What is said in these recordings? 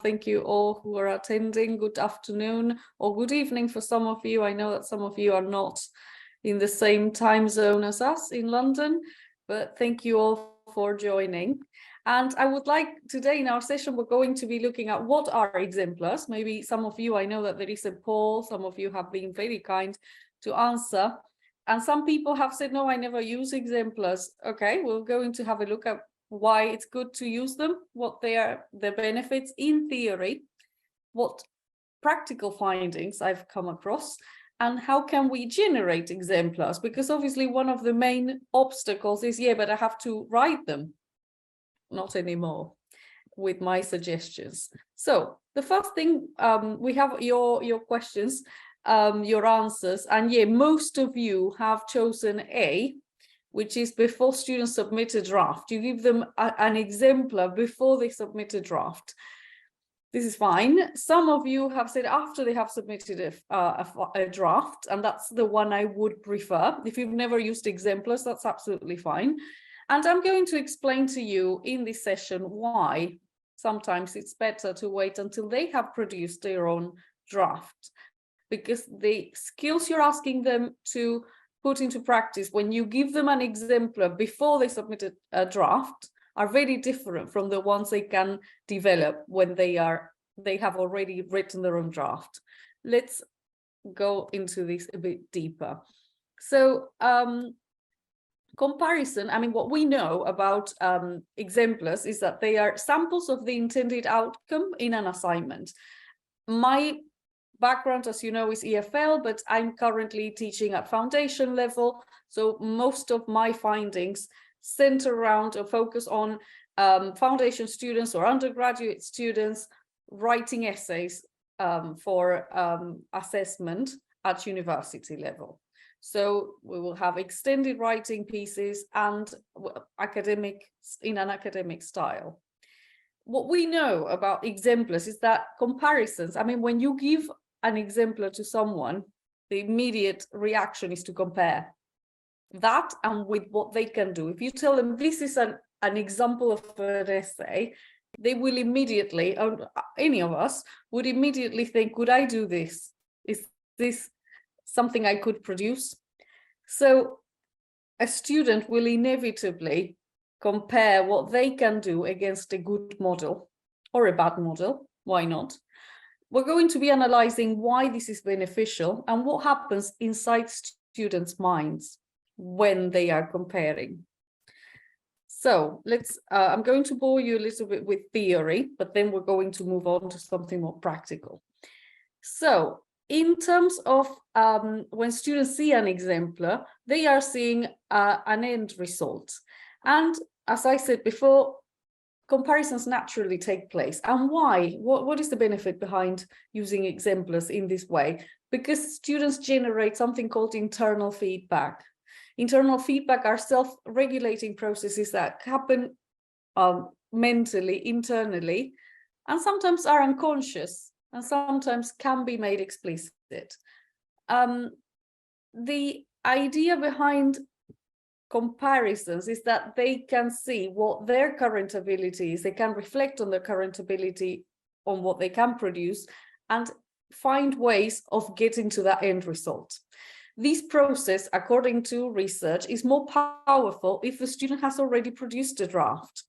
thank you all who are attending. Good afternoon or good evening for some of you. I know that some of you are not in the same time zone as us in London, but thank you all for joining. And I would like today in our session, we're going to be looking at what are exemplars. Maybe some of you, I know that there is a poll, some of you have been very kind to answer. And some people have said, no, I never use exemplars. Okay, we're going to have a look at why it's good to use them, what they are, the benefits in theory, what practical findings I've come across, and how can we generate exemplars? Because obviously one of the main obstacles is, yeah, but I have to write them. Not anymore with my suggestions. So the first thing, we have your questions, your answers, and yeah, most of you have chosen A, which is before students submit a draft. You give them an exemplar before they submit a draft. This is fine. Some of you have said after they have submitted a draft, and that's the one I would prefer. If you've never used exemplars, that's absolutely fine. And I'm going to explain to you in this session why sometimes it's better to wait until they have produced their own draft, because the skills you're asking them to put into practice when you give them an exemplar before they submit a draft are very different from the ones they can develop when they have already written their own draft. Let's go into this a bit deeper. So comparison, I mean, what we know about exemplars is that they are samples of the intended outcome in an assignment. My background, as you know, is EFL, but I'm currently teaching at foundation level. So most of my findings center around or focus on foundation students or undergraduate students writing essays for assessment at university level. So we will have extended writing pieces and in an academic style. What we know about exemplars is that comparisons, I mean, when you give an exemplar to someone, the immediate reaction is to compare that and with what they can do. If you tell them this is an example of an essay, they will immediately, any of us would immediately think, could I do this? Is this something I could produce? So a student will inevitably compare what they can do against a good model or a bad model. Why not? We're going to be analyzing why this is beneficial and what happens inside students' minds when they are comparing. So I'm going to bore you a little bit with theory, but then we're going to move on to something more practical. So in terms of when students see an exemplar, they are seeing an end result. And as I said before, comparisons naturally take place. And why? What is the benefit behind using exemplars in this way? Because students generate something called internal feedback. Internal feedback are self-regulating processes that happen mentally, internally, and sometimes are unconscious and sometimes can be made explicit. The idea behind comparisons is that they can see what their current ability is, they can reflect on their current ability, on what they can produce, and find ways of getting to that end result. This process, according to research, is more powerful if the student has already produced a draft.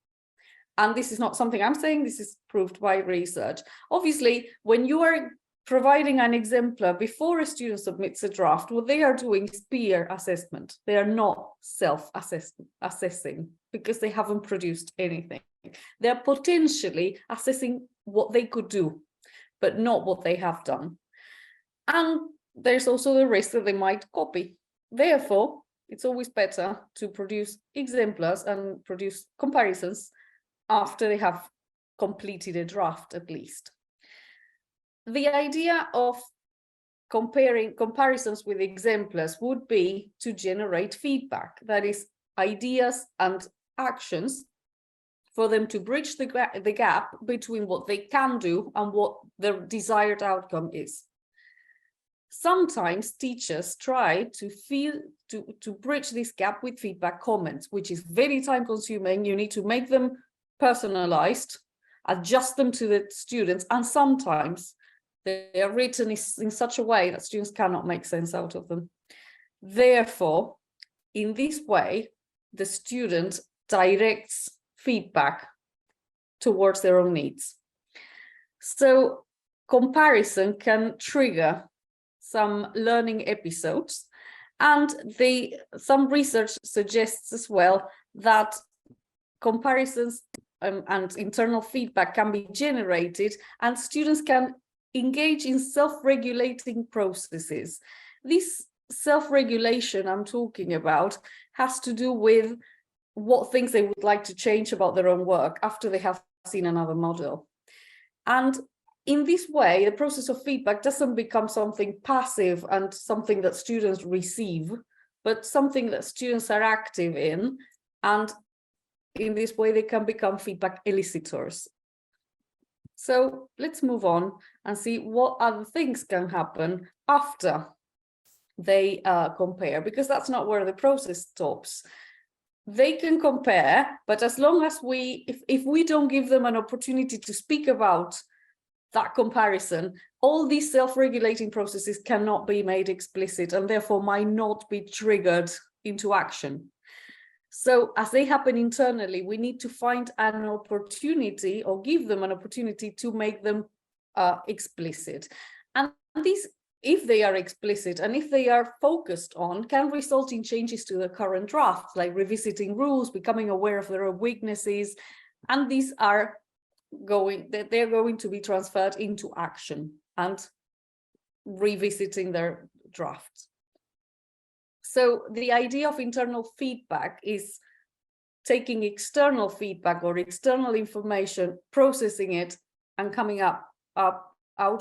And this is not something I'm saying, this is proved by research. Obviously, when you are providing an exemplar before a student submits a draft, what they are doing is peer assessment. They are not self-assessing because they haven't produced anything. They're potentially assessing what they could do, but not what they have done. And there's also the risk that they might copy. Therefore, it's always better to produce exemplars and produce comparisons after they have completed a draft at least. The idea of comparing comparisons with exemplars would be to generate feedback, that is, ideas and actions for them to bridge the gap between what they can do and what their desired outcome is. Sometimes teachers try to bridge this gap with feedback comments, which is very time consuming. You need to make them personalized adjust them to the students, and sometimes they are written in such a way that students cannot make sense out of them. Therefore, in this way, the student directs feedback towards their own needs. So comparison can trigger some learning episodes, and some research suggests as well that comparisons and internal feedback can be generated, and students can engage in self-regulating processes. This self-regulation I'm talking about has to do with what things they would like to change about their own work after they have seen another model. And in this way, the process of feedback doesn't become something passive and something that students receive, but something that students are active in. And in this way, they can become feedback elicitors. So let's move on and see what other things can happen after they compare, because that's not where the process stops. They can compare, but as long as if we don't give them an opportunity to speak about that comparison, all these self-regulating processes cannot be made explicit and therefore might not be triggered into action. So as they happen internally, we need to find an opportunity or give them an opportunity to make them explicit. And these, if they are explicit and if they are focused on, can result in changes to the current draft, like revisiting rules, becoming aware of their own weaknesses, and these are they're going to be transferred into action and revisiting their drafts. So the idea of internal feedback is taking external feedback or external information, processing it, and coming out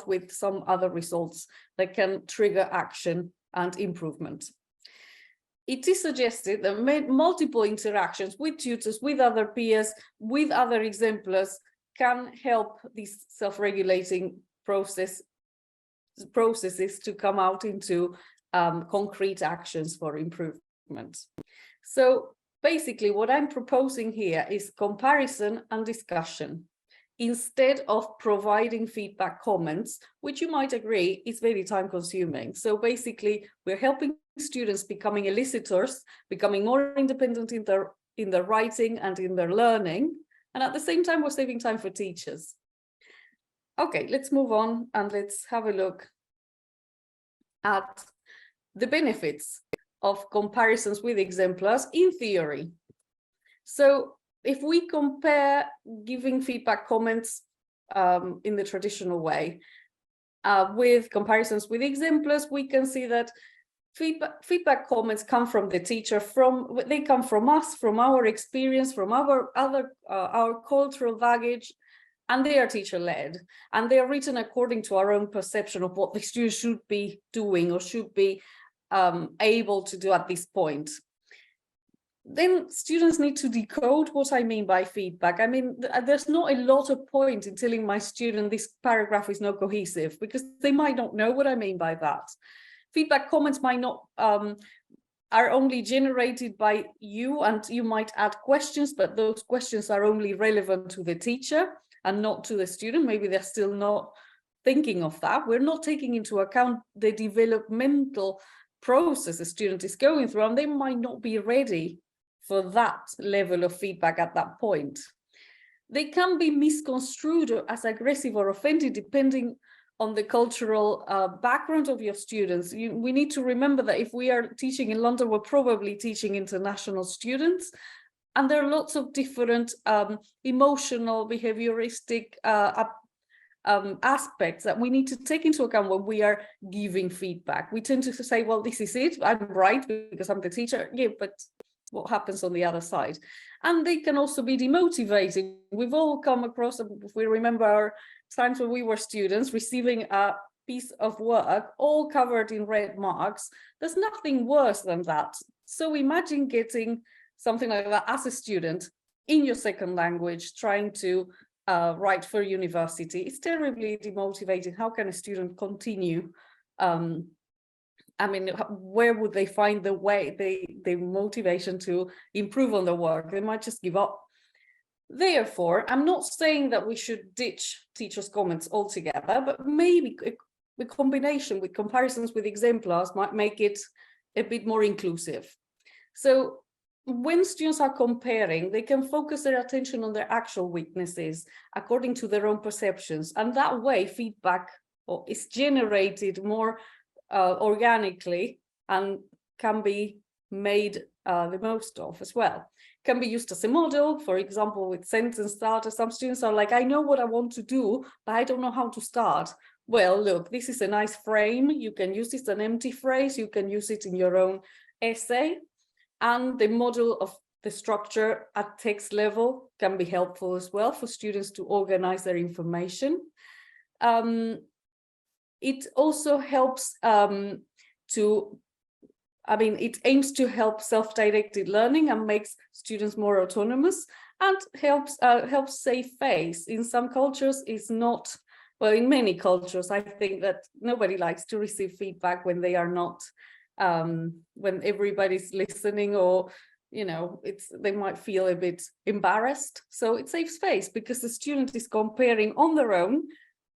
with some other results that can trigger action and improvement. It is suggested that multiple interactions with tutors, with other peers, with other exemplars can help these self-regulating processes to come out into concrete actions for improvement. So basically what I'm proposing here is comparison and discussion instead of providing feedback comments, which you might agree is very time consuming. So basically we're helping students becoming elicitors, becoming more independent in their writing and in their learning. And at the same time, we're saving time for teachers. Okay, let's move on and let's have a look at the benefits of comparisons with exemplars in theory. So if we compare giving feedback comments in the traditional way with comparisons with exemplars, we can see that feedback comments come from the teacher, they come from us, from our experience, from our cultural baggage, and they are teacher-led, and they are written according to our own perception of what the student should be doing or should be able to do at this point. Then students need to decode what I mean by feedback. I mean, there's not a lot of point in telling my student this paragraph is not cohesive, because they might not know what I mean by that. Feedback comments might not are only generated by you, and you might add questions, but those questions are only relevant to the teacher and not to the student. Maybe they're still not thinking of that. We're not taking into account the developmental process a student is going through, and they might not be ready for that level of feedback at that point. They can be misconstrued as aggressive or offended depending on the cultural background of your students. We need to remember that if we are teaching in London, we're probably teaching international students, and there are lots of different emotional, behavioristic aspects that we need to take into account when we are giving feedback. We tend to say, well, this is it, I'm right because I'm the teacher. Yeah, but what happens on the other side? And they can also be demotivating. We've all come across, if we remember our times when we were students, receiving a piece of work all covered in red marks. There's nothing worse than that. So imagine getting something like that as a student in your second language, trying to write for university. It's terribly demotivating. How can a student continue? I mean, where would they find the motivation to improve on their work? They might just give up. Therefore, I'm not saying that we should ditch teachers' comments altogether, but maybe a combination with comparisons with exemplars might make it a bit more inclusive. So when students are comparing, they can focus their attention on their actual weaknesses according to their own perceptions. And that way, feedback is generated more organically and can be made the most of as well. Can be used as a model, for example, with sentence starters. Some students are like, I know what I want to do, but I don't know how to start. Well, look, this is a nice frame. You can use this as an empty phrase. You can use it in your own essay. And the model of the structure at text level can be helpful as well for students to organize their information. It also helps it aims to help self-directed learning and makes students more autonomous, and helps save face. In some cultures, is not, well, in many cultures, I think that nobody likes to receive feedback when they are not, when everybody's listening, or, you know, they might feel a bit embarrassed. So it saves face because the student is comparing on their own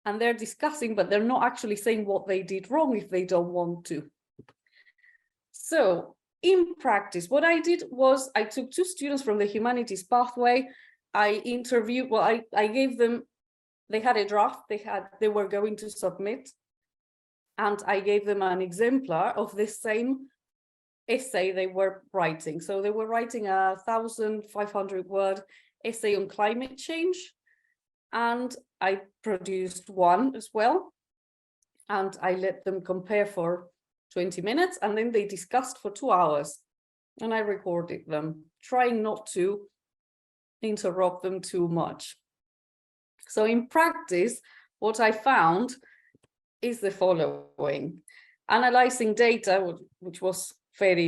and they're discussing, but they're not actually saying what they did wrong if they don't want to. So in practice, what I did was I took 2 students from the humanities pathway. I interviewed, well, I gave them, they had a draft they were going to submit, and I gave them an exemplar of the same essay they were writing. So they were writing a 1,500-word essay on climate change, and I produced one as well, and I let them compare for 20 minutes, and then they discussed for 2 hours, and I recorded them, trying not to interrupt them too much. So in practice, what I found is the following. Analyzing data, which was quite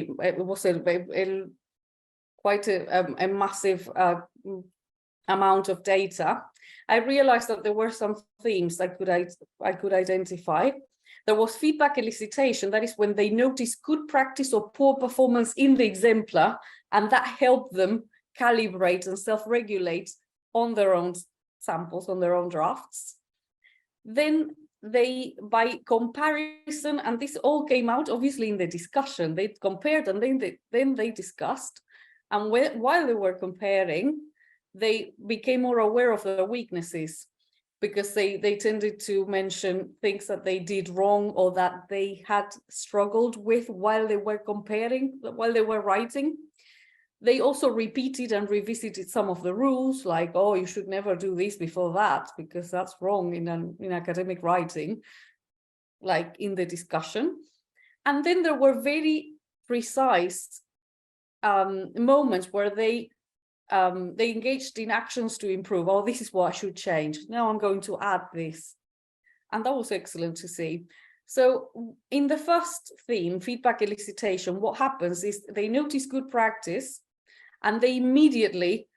a massive amount of data, I realized that there were some themes I could identify. There was feedback elicitation, that is when they notice good practice or poor performance in the exemplar, and that helped them calibrate and self-regulate on their own samples, on their own drafts. Then they, by comparison, and this all came out obviously in the discussion, they compared and then they discussed, and while they were comparing, they became more aware of their weaknesses, because they tended to mention things that they did wrong or that they had struggled with while they were comparing, while they were writing. They also repeated and revisited some of the rules, like, oh, you should never do this before that, because that's wrong in academic writing, like in the discussion. And then there were very precise moments where they engaged in actions to improve. Oh, this is what I should change. Now I'm going to add this. And that was excellent to see. So in the first theme, feedback elicitation, what happens is they notice good practice, and they immediately,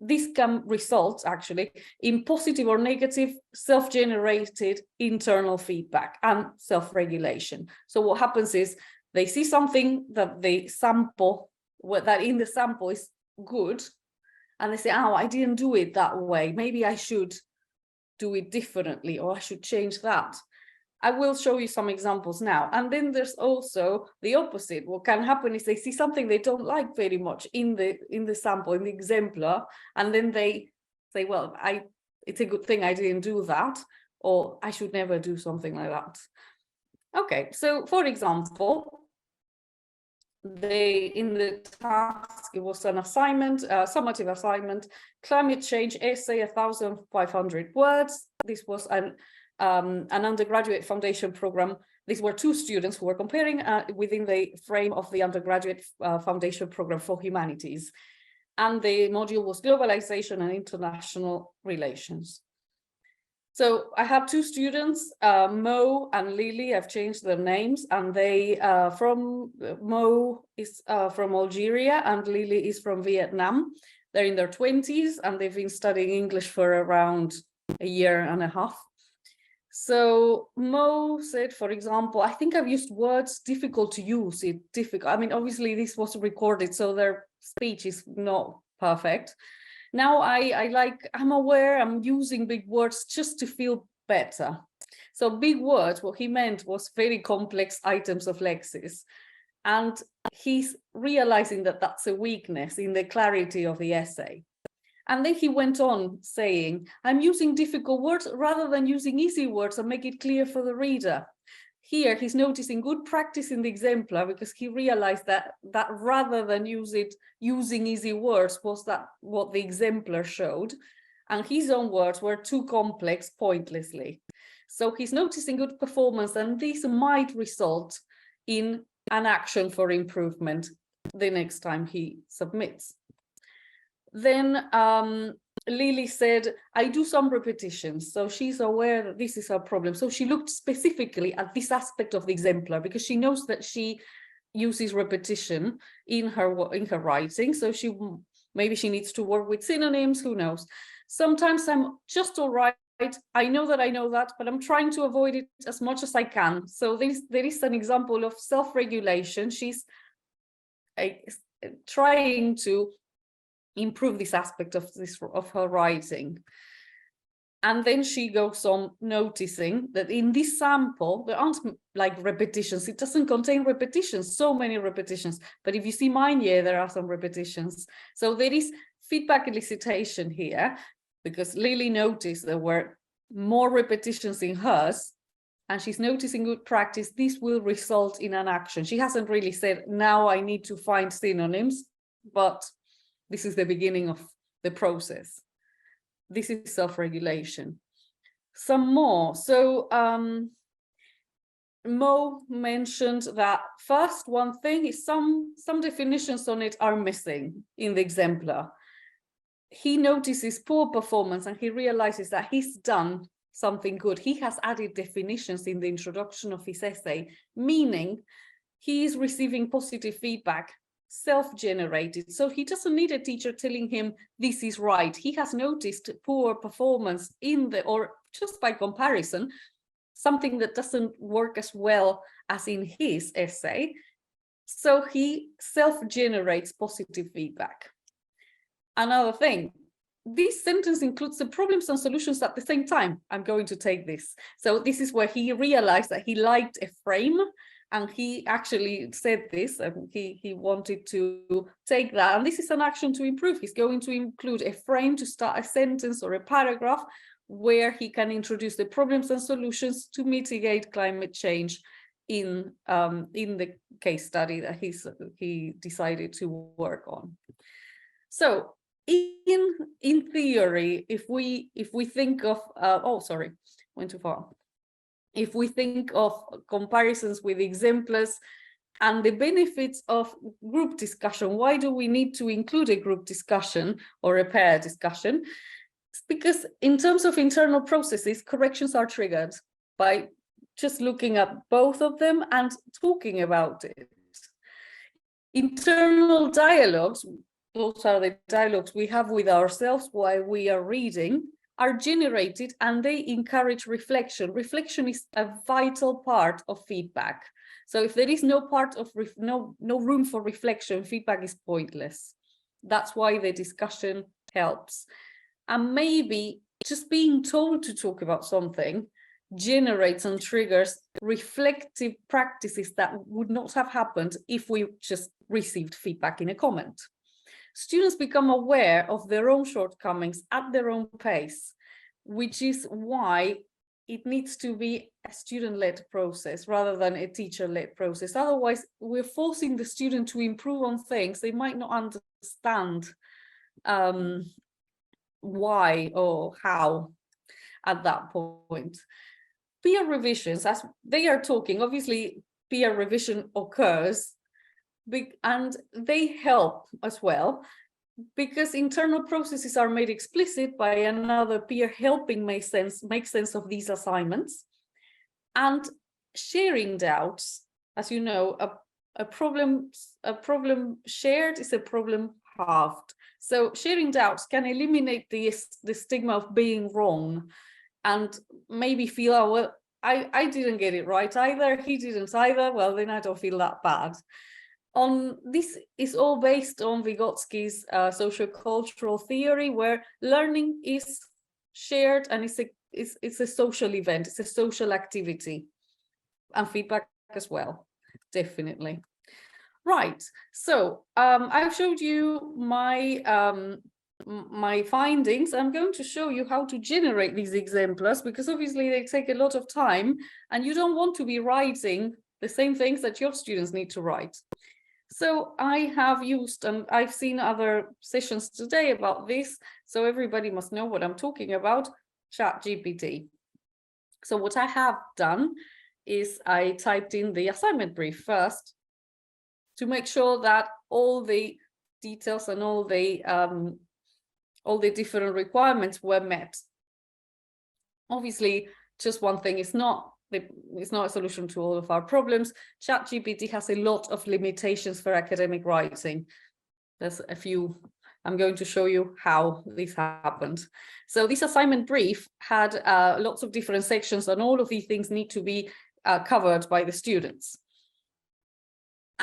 this can result actually in positive or negative self-generated internal feedback and self-regulation. So what happens is they see something that they sample, that in the sample is good, and they say, oh, I didn't do it that way. Maybe I should do it differently, or I should change that. I will show you some examples now. And then there's also the opposite. What can happen is they see something they don't like very much in the sample, in the exemplar, and then they say, well, it's a good thing I didn't do that, or I should never do something like that. Okay, so for example, in the task, it was an assignment, summative assignment, climate change essay, 1,500 words. This was an undergraduate foundation program. These were 2 students who were comparing within the frame of the undergraduate foundation program for humanities. And the module was globalization and international relations. So I had 2 students, Mo and Lily. I've changed their names, and they Mo is from Algeria and Lily is from Vietnam. They're in their 20s and they've been studying English for around a year and a half. So Mo said, for example, I think I've used words difficult to use. I mean, obviously this was recorded, so their speech is not perfect. Now I'm aware I'm using big words just to feel better. So big words, what he meant was very complex items of lexis. And he's realizing that that's a weakness in the clarity of the essay. And then he went on saying, I'm using difficult words rather than using easy words and make it clear for the reader. Here, he's noticing good practice in the exemplar because he realized that rather than using easy words was that what the exemplar showed. And his own words were too complex pointlessly. So he's noticing good performance, and this might result in an action for improvement the next time he submits. Then Lily said, I do some repetitions. So she's aware that this is her problem. So she looked specifically at this aspect of the exemplar because she knows that she uses repetition in her writing. So maybe she needs to work with synonyms, who knows. Sometimes I'm just all right. I know that, but I'm trying to avoid it as much as I can. So there is an example of self-regulation. She's trying to improve this aspect of her writing. And then she goes on noticing that in this sample, there aren't like repetitions. It doesn't contain repetitions, so many repetitions. But if you see mine, yeah, there are some repetitions. So there is feedback elicitation here, because Lily noticed there were more repetitions in hers, and she's noticing good practice. This will result in an action. She hasn't really said, now I need to find synonyms, but this is the beginning of the process. This is self-regulation. Some more. So Mo mentioned that first one thing is some definitions on it are missing in the exemplar. He notices poor performance and he realizes that he's done something good. He has added definitions in the introduction of his essay, meaning he is receiving positive feedback, self-generated. So he doesn't need a teacher telling him this is right. He has noticed poor performance or just by comparison, something that doesn't work as well as in his essay. So he self-generates positive feedback. Another thing, this sentence includes the problems and solutions at the same time. I'm going to take this. So this is where he realized that he liked a frame, and he actually said this, and he wanted to take that. And this is an action to improve. He's going to include a frame to start a sentence or a paragraph where he can introduce the problems and solutions to mitigate climate change in the case study that he decided to work on. So in theory, if we think of went too far. If we think of comparisons with exemplars and the benefits of group discussion, why do we need to include a group discussion or a pair discussion? It's because in terms of internal processes, corrections are triggered by just looking at both of them and talking about it. Internal dialogues, those are the dialogues we have with ourselves while we are reading, are generated and they encourage reflection. Reflection is a vital part of feedback. So if there is no room for reflection, feedback is pointless. That's why the discussion helps. And maybe just being told to talk about something generates and triggers reflective practices that would not have happened if we just received feedback in a comment. Students become aware of their own shortcomings at their own pace, which is why it needs to be a student-led process rather than a teacher-led process. Otherwise, we're forcing the student to improve on things they might not understand why or how at that point. Peer revisions, as they are talking, obviously peer revision occurs, and they help as well, because internal processes are made explicit by another peer helping make sense of these assignments. And sharing doubts, as you know, a problem shared is a problem halved. So sharing doubts can eliminate the stigma of being wrong, and maybe feel, oh, well, I didn't get it right either, he didn't either, well, then I don't feel that bad. This is all based on Vygotsky's socio-cultural theory, where learning is shared and it's a social event, it's a social activity, and feedback as well, definitely. Right, so I've showed you my findings. I'm going to show you how to generate these exemplars, because obviously they take a lot of time and you don't want to be writing the same things that your students need to write. So I have used, and I've seen other sessions today about this, so everybody must know what I'm talking about, ChatGPT. So what I have done is I typed in the assignment brief first to make sure that all the details and all the different requirements were met. Obviously, just one thing is not a solution to all of our problems. ChatGPT has a lot of limitations for academic writing. There's a few. I'm going to show you how this happened. So this assignment brief had lots of different sections, and all of these things need to be covered by the students.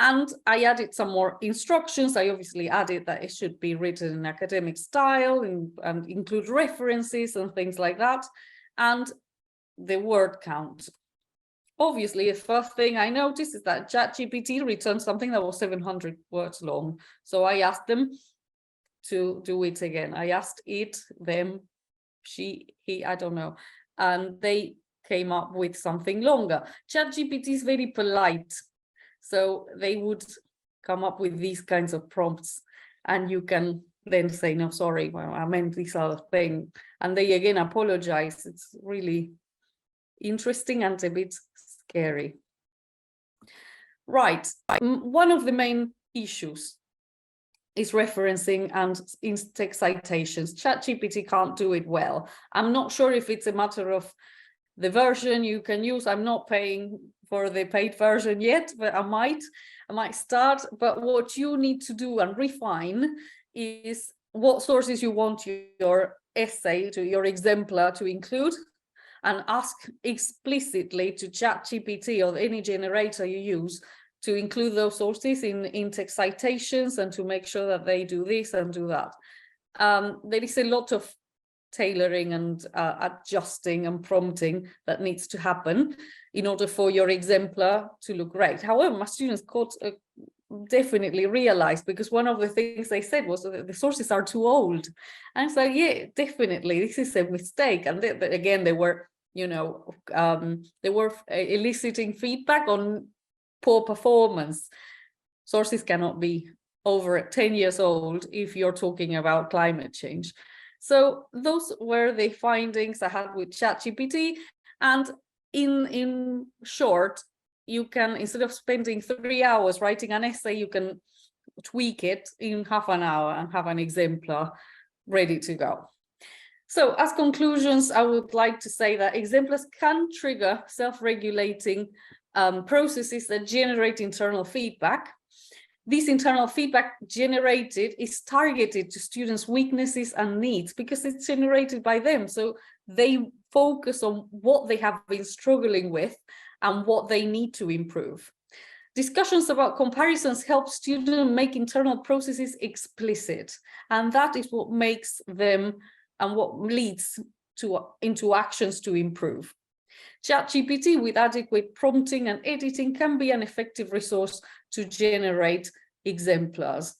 And I added some more instructions. I obviously added that it should be written in academic style and include references and things like that, and the word count. Obviously, the first thing I noticed is that ChatGPT returned something that was 700 words long. So I asked them to do it again. I asked it, them, she, he, I don't know, and they came up with something longer. ChatGPT is very polite, so they would come up with these kinds of prompts, and you can then say, no, sorry, well, I meant this other thing, and they again apologize. It's really interesting and a bit scary. Right, one of the main issues is referencing and in-text citations. ChatGPT can't do it well. I'm not sure if it's a matter of the version you can use. I'm not paying for the paid version yet, but I might start. But what you need to do and refine is what sources you want your essay, to your exemplar, to include, and ask explicitly to ChatGPT or any generator you use to include those sources in text citations, and to make sure that they do this and do that. There is a lot of tailoring and adjusting and prompting that needs to happen in order for your exemplar to look great. However, my students definitely realized, because one of the things they said was that the sources are too old. And it's like, yeah, definitely, this is a mistake. And again, they were, they were eliciting feedback on poor performance. Sources cannot be over 10 years old if you're talking about climate change. So those were the findings I had with ChatGPT. And in short, you can, instead of spending 3 hours writing an essay, you can tweak it in half an hour and have an exemplar ready to go. So as conclusions, I would like to say that exemplars can trigger self-regulating processes that generate internal feedback. This internal feedback generated is targeted to students' weaknesses and needs, because it's generated by them. So they focus on what they have been struggling with and what they need to improve. Discussions about comparisons help students make internal processes explicit, and that is what makes them and what leads into actions to improve. ChatGPT with adequate prompting and editing can be an effective resource to generate exemplars.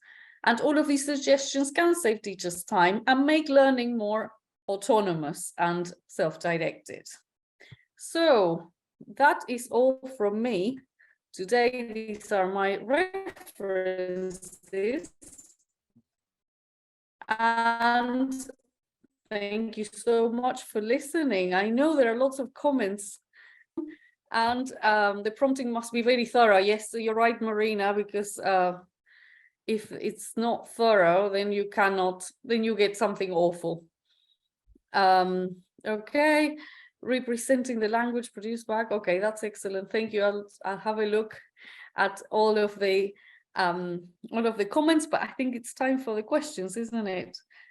And all of these suggestions can save teachers time and make learning more autonomous and self-directed. So that is all from me. Today, these are my references. And thank you so much for listening. I know there are lots of comments, and the prompting must be very thorough. Yes, so you're right, Marina, because if it's not thorough, then you get something awful. Okay, representing the language produced back. Okay, that's excellent. Thank you. I'll have a look at all of the comments, but I think it's time for the questions, isn't it?